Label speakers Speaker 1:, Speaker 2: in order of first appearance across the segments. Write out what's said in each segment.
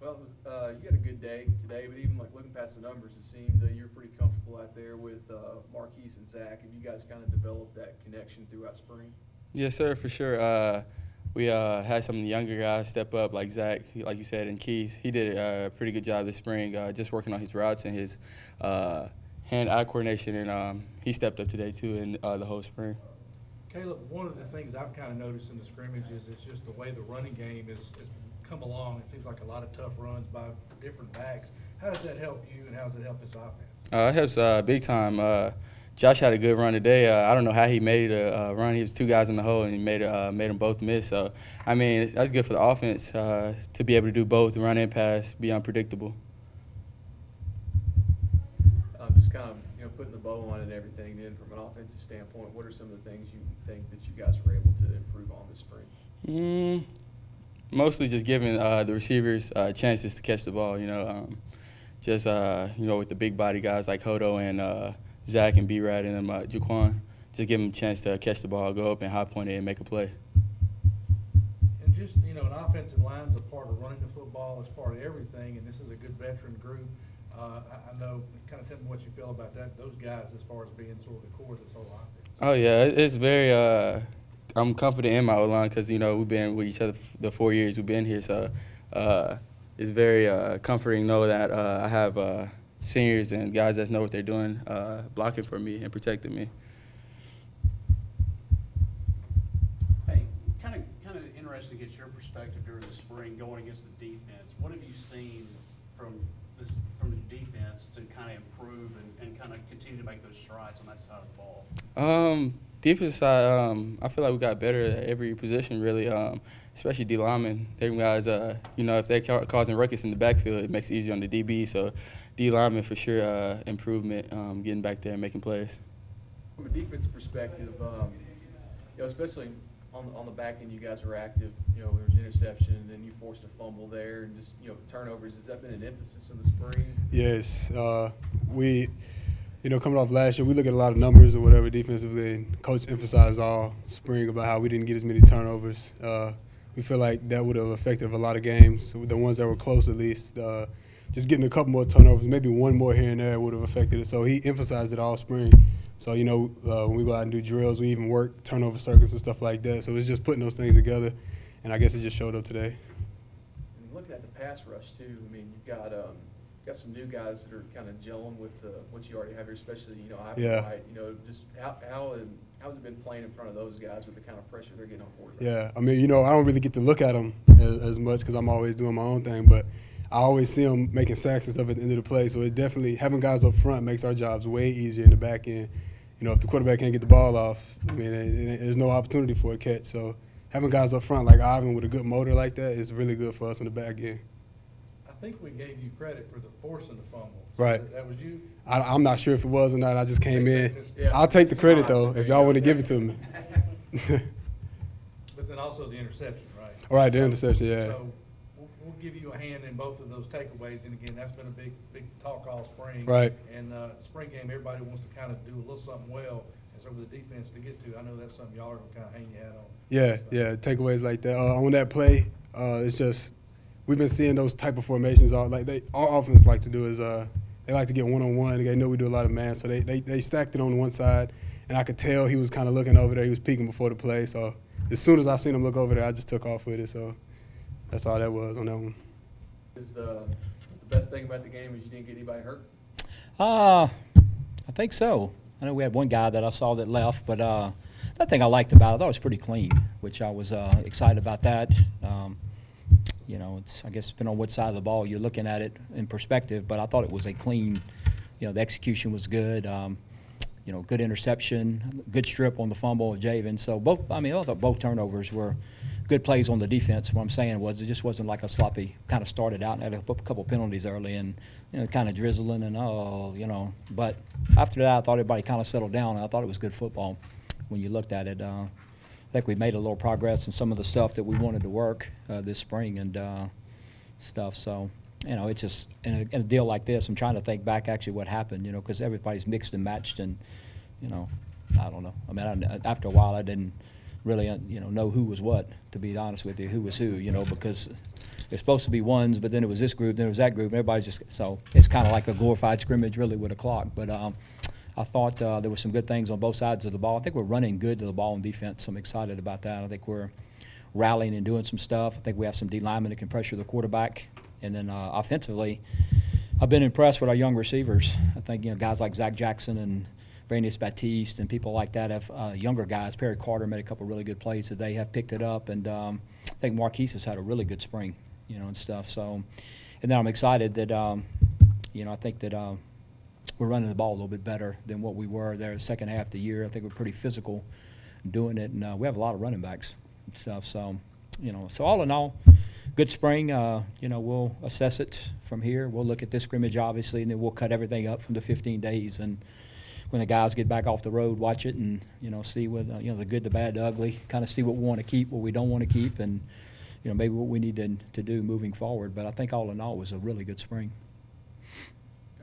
Speaker 1: Well, it was, you had a good day today, but even like looking past the numbers, it seemed you were pretty comfortable out there with Marquise and Zach. Have you guys kind of developed that connection throughout spring?
Speaker 2: Yes, sir, for sure. We had some of the younger guys step up, like Zach, like you said, and Keys. He did a pretty good job this spring, just working on his routes and his hand-eye coordination, and he stepped up today too in the whole spring.
Speaker 3: Caleb, one of the things I've kind of noticed in the scrimmages is just the way the running game is come along. It seems like a lot of tough runs by different backs. How does that help you, and how does it help this offense?
Speaker 2: It helps big time. Josh had a good run today. I don't know how he made a run. He was two guys in the hole, and he made them both miss. So, I mean, that's good for the offense to be able to do both, run and pass, be unpredictable.
Speaker 1: Just kind of putting the bow on it and everything. Then, from an offensive standpoint, what are some of the things you think that you guys were able to improve on this spring?
Speaker 2: Mostly just giving the receivers chances to catch the ball. With the big body guys like Hodo and Zach and B-Rad and Jaquan, just give them a chance to catch the ball, go up and high point it and make a play.
Speaker 3: And just, an offensive line's a part of running the football. It's part of everything, and this is a good veteran group. I know, kind of tell me what you feel about those guys as far as being sort of the core of this whole offense.
Speaker 2: Oh, yeah, it's very I'm confident in my O-line because, we've been with each other the 4 years we've been here. So it's very comforting to know that I have seniors and guys that know what they're doing, blocking for me and protecting me.
Speaker 4: Hey, kind of interested to get your perspective during the spring going against the defense. What have you seen from the defense to kind of improve and kind of continue to make those strides on that side of the ball?
Speaker 2: Defense side, I feel like we got better at every position, really, especially D linemen. Them guys, if they're causing ruckus in the backfield, it makes it easier on the DB. So D linemen, for sure, improvement, getting back there and making plays.
Speaker 1: From a defensive perspective, especially on the back end, you guys were active. There was an interception, and then you forced a fumble there, and just turnovers. Has that been an emphasis in the spring?
Speaker 5: Yes, we. Coming off last year, we look at a lot of numbers or whatever defensively, and Coach emphasized all spring about how we didn't get as many turnovers. We feel like that would have affected a lot of games, the ones that were close at least. Just getting a couple more turnovers, maybe one more here and there would have affected it. So he emphasized it all spring. So, when we go out and do drills, we even work turnover circuits and stuff like that. So it's just putting those things together, and I guess it just showed up today.
Speaker 1: And looking at the pass rush, too, I mean, you've got some new guys that are kind of gelling with what you already have here, especially, Ivan Wright. Just how has it been playing in front of those guys with the kind of pressure they're getting on board?
Speaker 5: Yeah, I mean, I don't really get to look at them as much because I'm always doing my own thing, but I always see them making sacks and stuff at the end of the play. So it definitely, having guys up front makes our jobs way easier in the back end. If the quarterback can't get the ball off, I mean, there's no opportunity for a catch. So having guys up front like Ivan with a good motor like that is really good for us in the back end.
Speaker 3: I think we gave you credit for the forcing the fumble.
Speaker 5: Right.
Speaker 3: That was you?
Speaker 5: I'm not sure if it was or not. I just came in.
Speaker 1: Yeah.
Speaker 5: I'll take the credit, though, if y'all want to give it to me.
Speaker 3: But then also the interception, right?
Speaker 5: All right, the interception, yeah.
Speaker 3: So we'll give you a hand in both of those takeaways. And again, that's been a big talk all spring.
Speaker 5: Right.
Speaker 3: And spring game, everybody wants to kind of do a little something well. And so for the defense to get to, I know that's something y'all are going to kind of hang your hat on.
Speaker 5: Yeah, takeaways like that. On that play, it's just we've been seeing those type of formations. All offense like to do is they like to get one-on-one. They know we do a lot of man, so they stacked it on one side, and I could tell he was kind of looking over there. He was peeking before the play, so as soon as I seen him look over there, I just took off with it. So that's all that was on that one.
Speaker 1: Is the best thing about the game is you didn't get anybody hurt?
Speaker 6: I think so. I know we had one guy that I saw that left, but that thing I liked about it, I thought it was pretty clean, which I was excited about that. I guess depending on what side of the ball you're looking at it in perspective, but I thought it was a clean, the execution was good. Good interception, good strip on the fumble of Javen. So I thought both turnovers were good plays on the defense. What I'm saying was it just wasn't like a sloppy kind of started out and had a couple penalties early and kind of drizzling and But after that, I thought everybody kind of settled down. And I thought it was good football when you looked at it. I think we made a little progress in some of the stuff that we wanted to work this spring and stuff. So it's just in a deal like this, I'm trying to think back actually what happened, because everybody's mixed and matched and, I don't know. I mean, after a while, I didn't really, know who was what, to be honest with you, who was who, because it's supposed to be ones, but then it was this group, then it was that group, and everybody's just, so it's kind of like a glorified scrimmage really with a clock. But I thought there were some good things on both sides of the ball. I think we're running good to the ball in defense. I'm excited about that. I think we're rallying and doing some stuff. I think we have some D linemen that can pressure the quarterback. And then offensively, I've been impressed with our young receivers. I think, guys like Zach Jackson and Brandis Batiste and people like that have younger guys. Perry Carter made a couple really good plays today, have picked it up. And I think Marquise has had a really good spring, and stuff. So, and then I'm excited that, I think that we're running the ball a little bit better than what we were there the second half of the year. I think we're pretty physical doing it. And we have a lot of running backs and stuff. So, so all in all, good spring. We'll assess it from here. We'll look at this scrimmage, obviously, and then we'll cut everything up from the 15 days. And when the guys get back off the road, watch it and, see what, the good, the bad, the ugly, kind of see what we want to keep, what we don't want to keep, and, maybe what we need to do moving forward. But I think all in all it was a really good spring.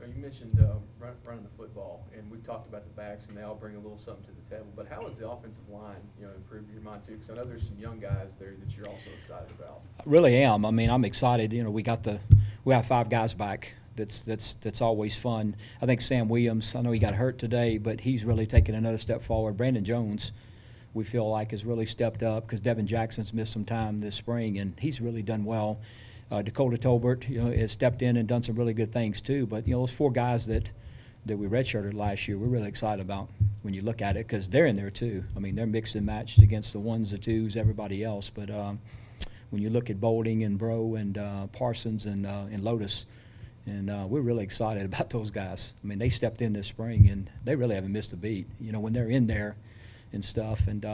Speaker 1: You mentioned running the football, and we talked about the backs, and they all bring a little something to the table. But how has the offensive line, improved your mind too? Because I know there's some young guys there that you're also excited about.
Speaker 6: I really am. I mean, I'm excited. We have 5 guys back. That's always fun. I think Sam Williams, I know he got hurt today, but he's really taken another step forward. Brandon Jones, we feel like, has really stepped up because Devin Jackson's missed some time this spring, and he's really done well. Dakota Tolbert, has stepped in and done some really good things too. But those 4 guys that we redshirted last year, we're really excited about when you look at it because they're in there too. I mean, they're mixed and matched against the 1s, the 2s, everybody else. But when you look at Bolding and Bro and Parsons and Lotus, and we're really excited about those guys. I mean, they stepped in this spring and they really haven't missed a beat. When they're in there and stuff, and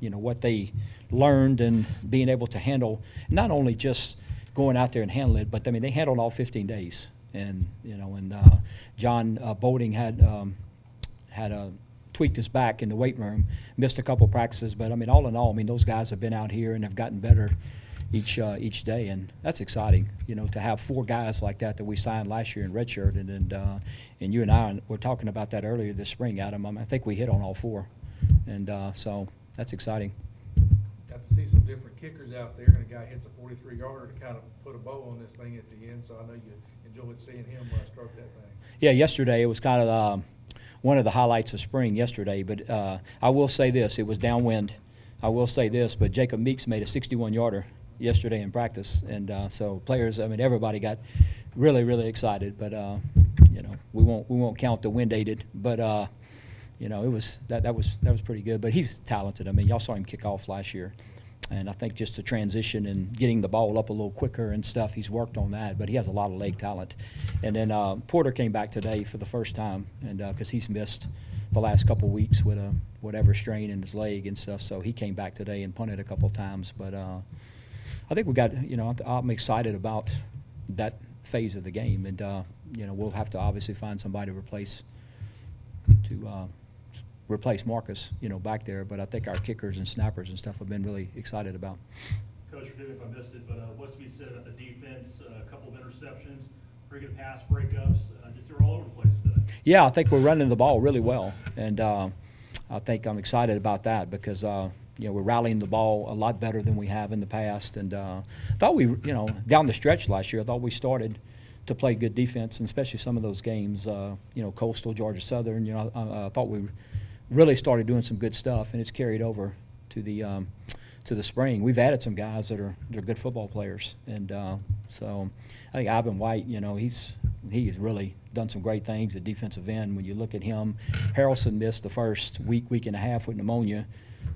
Speaker 6: what they learned and being able to handle not only just going out there and handle it, but I mean they handled all 15 days, and John Bolding had tweaked his back in the weight room, missed a couple practices, but I mean all in all, I mean those guys have been out here and have gotten better each day, and that's exciting, to have 4 guys like that we signed last year in redshirt, and you and I were talking about that earlier this spring, Adam. I think we hit on all 4, and so that's exciting.
Speaker 3: Got to see some different kickers out there, and a guy hits a 43-yarder to kind of put a bow on this thing at the end. So I know you enjoyed seeing him stroke that thing.
Speaker 6: Yeah, yesterday it was kind of one of the highlights of spring yesterday. But I will say this: it was downwind. I will say this, but Jacob Meeks made a 61-yarder yesterday in practice, and so players, I mean, everybody got really, really excited. But we won't count the wind aided, but. It was that was pretty good. But he's talented. I mean, y'all saw him kick off last year, and I think just the transition and getting the ball up a little quicker and stuff, he's worked on that. But he has a lot of leg talent. And then Porter came back today for the first time, and because he's missed the last couple weeks with a whatever strain in his leg and stuff, so he came back today and punted a couple times. But I think we got I'm excited about that phase of the game, and we'll have to obviously find somebody to replace Marcus, back there. But I think our kickers and snappers and stuff have been really excited about.
Speaker 7: Coach, forgive me if I missed it, but what's to be said about the defense? A couple of interceptions, pretty good pass breakups. Just they're all over the place today.
Speaker 6: Yeah, I think we're running the ball really well, and I think I'm excited about that because we're rallying the ball a lot better than we have in the past. And thought we, down the stretch last year, I thought we started to play good defense, and especially some of those games, Coastal, Georgia Southern. I thought we really started doing some good stuff, and it's carried over to the spring. We've added some guys that are good football players, and so I think Ivan White, he has really done some great things at defensive end. When you look at him, Harrelson missed the first week and a half with pneumonia,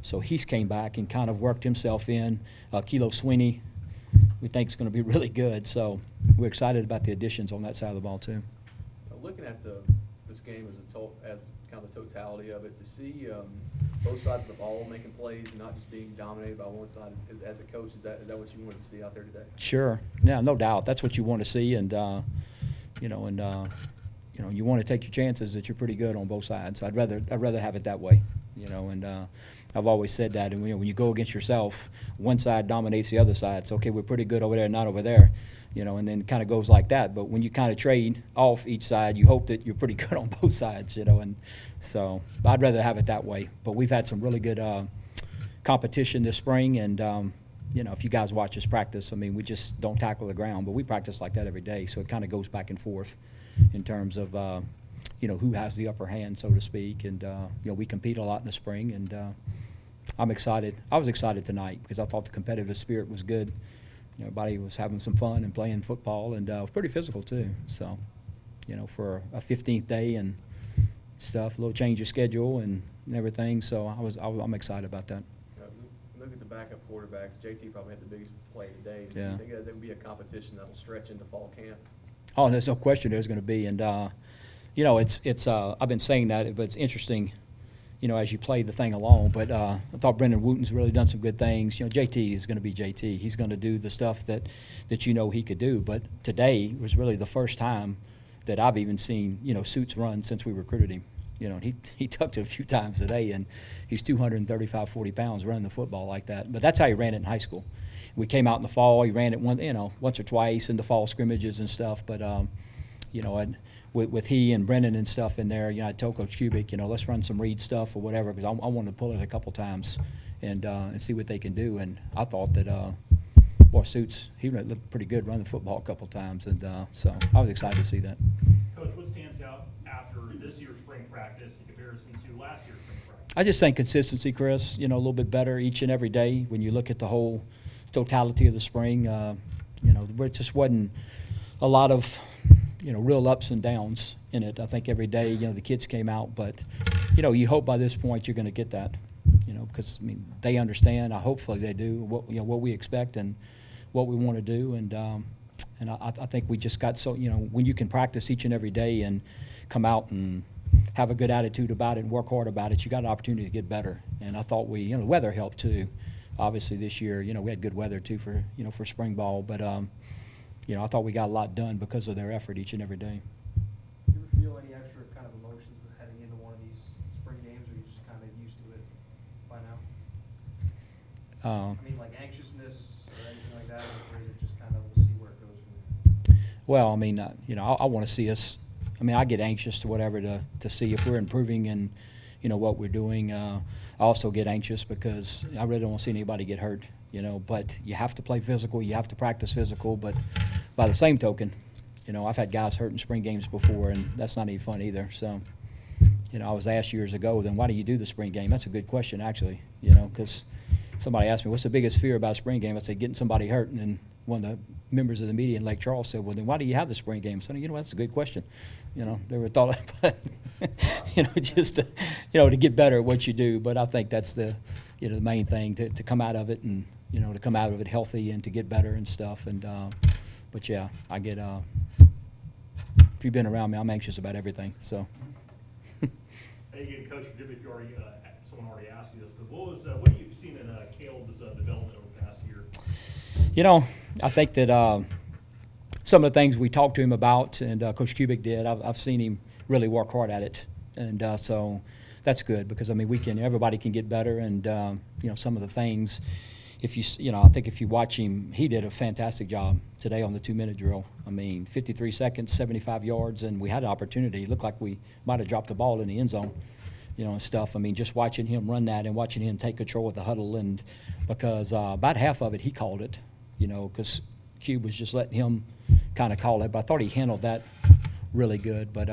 Speaker 6: so he's came back and kind of worked himself in. Kilo Sweeney, we think is going to be really good, so we're excited about the additions on that side of the ball too.
Speaker 1: Looking at this game as kind of the totality of it, to see both sides of the ball making plays, and not just being dominated by one side. As a coach, is that what you wanted to see out there today? Sure,
Speaker 6: yeah, no doubt. That's what you want to see, and you want to take your chances that you're pretty good on both sides. I'd rather have it that way, and I've always said that. And when you go against yourself, one side dominates the other side. So okay, we're pretty good over there, not over there. And then it kind of goes like that. But when you kind of trade off each side, you hope that you're pretty good on both sides, and so I'd rather have it that way. But we've had some really good competition this spring, and you know, if you guys watch us practice, I mean, we just don't tackle the ground, but we practice like that every day. So it kind of goes back and forth in terms of, you know, who has the upper hand, so to speak. And, you know, we compete a lot in the spring, and I'm excited. I was excited tonight because I thought the competitive spirit was good. You know, everybody was having some fun and playing football, and it was pretty physical too. So, you know, for a 15th day and stuff, a little change of schedule and everything. So I'm excited about that.
Speaker 1: Look at the backup quarterbacks. JT probably had the biggest play today. So
Speaker 6: Yeah.
Speaker 1: you think there will be a competition that will stretch into fall camp?
Speaker 6: Oh, there's no question there's going to be. And, you know, it's I've been saying that, but it's interesting, you know, as you play the thing along. But I thought Brendan Wooten's really done some good things. You know, JT is going to be JT. He's going to do the stuff that you know he could do. But today was really the first time that I've even seen, you know, Suits run since we recruited him. You know, and he tucked it a few times today, and he's 235, 40 pounds running the football like that. But that's how he ran it in high school. We came out in the fall. He ran it once or twice in the fall scrimmages and stuff. But you know, with he and Brendan and stuff in there, you know, I told Coach Kubik, you know, let's run some read stuff or whatever, because I wanted to pull it a couple times and see what they can do. And I thought that boy, Suits, he looked pretty good running the football a couple times, and so I was excited to see that.
Speaker 7: Coach, what stands out after this year's spring practice in comparison to last year's spring practice?
Speaker 6: I just think consistency, Chris, you know, a little bit better each and every day when you look at the whole totality of the spring. You know, there just wasn't a lot of, you know, real ups and downs in it. I think every day, you know, the kids came out, but, you know, you hope by this point you're going to get that, you know, because, I mean, they understand, hopefully they do, what we expect and what we want to do. And I think we just got so, you know, when you can practice each and every day and come out and have a good attitude about it and work hard about it, you got an opportunity to get better. And I thought you know, the weather helped too. Obviously this year, you know, we had good weather too for, you know, for spring ball, but, you know, I thought we got a lot done because of their effort each and every day.
Speaker 8: Do you ever feel any extra kind of emotions with heading into one of these spring games, or are you just kind of used to it by now? I mean, like anxiousness or anything like that, or is it just kind of we'll see where it goes from there?
Speaker 6: Well, I mean, you know, I want to see us. I mean, I get anxious to whatever to see if we're improving in, you know, what we're doing. I also get anxious because I really don't want to see anybody get hurt, you know. But you have to play physical. You have to practice physical. But by the same token, you know, I've had guys hurt in spring games before, and that's not any fun either. So, you know, I was asked years ago, then why do you do the spring game? That's a good question, actually, you know, because somebody asked me, what's the biggest fear about spring game? I said, getting somebody hurt. And then one of the members of the media in Lake Charles said, well, then why do you have the spring game? So, you know, that's a good question. You know, they were thought, but, you know, just, to, you know, to get better at what you do. But I think that's the, you know, the main thing, to come out of it and, you know, to come out of it healthy and to get better and stuff. And, but yeah, I get, if you've been around me, I'm anxious about everything, so.
Speaker 7: Hey, again, Coach, forgive me if you already, someone already asked you this, but what have you seen in Caleb's development over the past year?
Speaker 6: You know, I think that some of the things we talked to him about, and Coach Kubik did, I've seen him really work hard at it, and so that's good because I mean everybody can get better, and you know, some of the things, you know, I think if you watch him, he did a fantastic job today on the 2-minute drill. I mean, 53 seconds, 75 yards, and we had an opportunity. It looked like we might have dropped the ball in the end zone, you know, and stuff. I mean, just watching him run that and watching him take control of the huddle, and because about half of it he called it, you know, because Cube was just letting him kind of call it. But I thought he handled that really good. But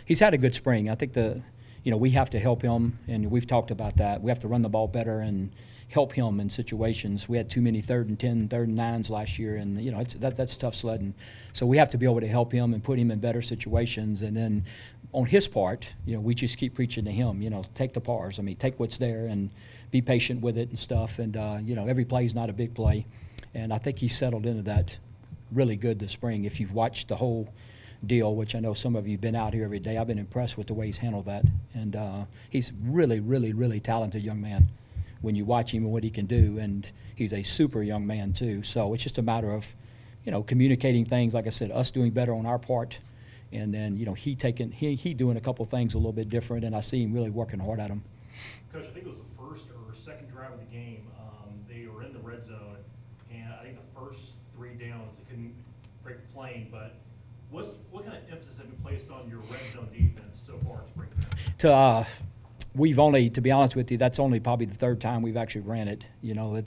Speaker 6: he's had a good spring. I think you know, we have to help him, and we've talked about that. We have to run the ball better and help him in situations. We had too many 3rd and 10, 3rd and 9s last year, and you know, that's tough sledding. So we have to be able to help him and put him in better situations. And then on his part, you know, we just keep preaching to him, you know, take the pars. I mean, take what's there and be patient with it and stuff. And you know, every play is not a big play, and I think he's settled into that really good this spring. If you've watched the whole deal, which I know some of you have been out here every day, I've been impressed with the way he's handled that. And he's really, really, really talented young man when you watch him and what he can do. And he's a super young man too. So it's just a matter of, you know, communicating things, like I said, us doing better on our part. And then, you know, he doing a couple things a little bit different, and I see him really working hard at them.
Speaker 7: Coach, I think it was the first or second drive of the game. They were in the red zone, and I think the first 3 downs, they couldn't break the plane. But what kind of emphasis have you placed on your red zone defense so far in spring?
Speaker 6: We've only, to be honest with you, that's only probably the 3rd time we've actually ran it. You know,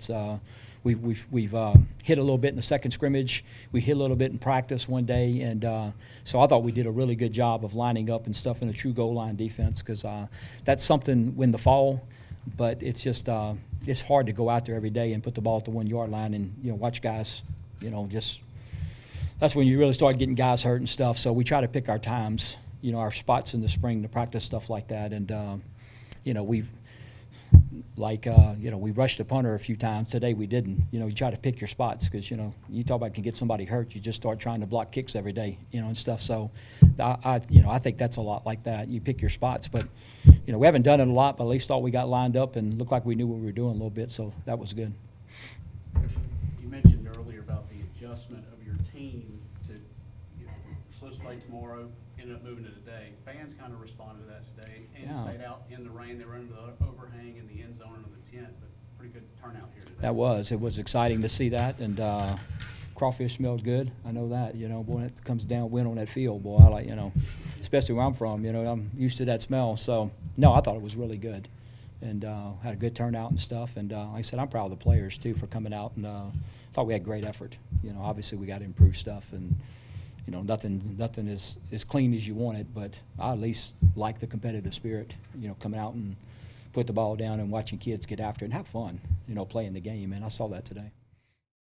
Speaker 6: we've hit a little bit in the second scrimmage. We hit a little bit in practice one day, and so I thought we did a really good job of lining up and stuff in a true goal line defense, because that's something in the fall, but it's just it's hard to go out there every day and put the ball at the 1 yard line and watch guys just. That's when you really start getting guys hurt and stuff. So we try to pick our times, our spots in the spring to practice stuff like that. And, we rushed the punter a few times. Today we didn't. You try to pick your spots because, you talk about can get somebody hurt. You just start trying to block kicks every day, and stuff. So, I think that's a lot like that. You pick your spots. But, we haven't done it a lot, but at least thought we got lined up and looked like we knew what we were doing a little bit. So that was good.
Speaker 4: You mentioned earlier about the adjustment of your team to, supposed to play tomorrow, ended up moving to today. Fans kind of responded to that today and
Speaker 6: Yeah.
Speaker 4: stayed out in the rain. They were under the overhang in the end zone under the tent, but pretty good turnout here today.
Speaker 6: It was exciting to see that, and crawfish smelled good. I know that, boy, it comes downwind on that field, boy. I like, especially where I'm from, I'm used to that smell. So, no, I thought it was really good, and had a good turnout and stuff. And like I said, I'm proud of the players too for coming out, and thought we had great effort. Obviously we got to improve stuff, and nothing is as clean as you want it, but I at least like the competitive spirit, coming out and put the ball down and watching kids get after it and have fun, playing the game, and I saw that today.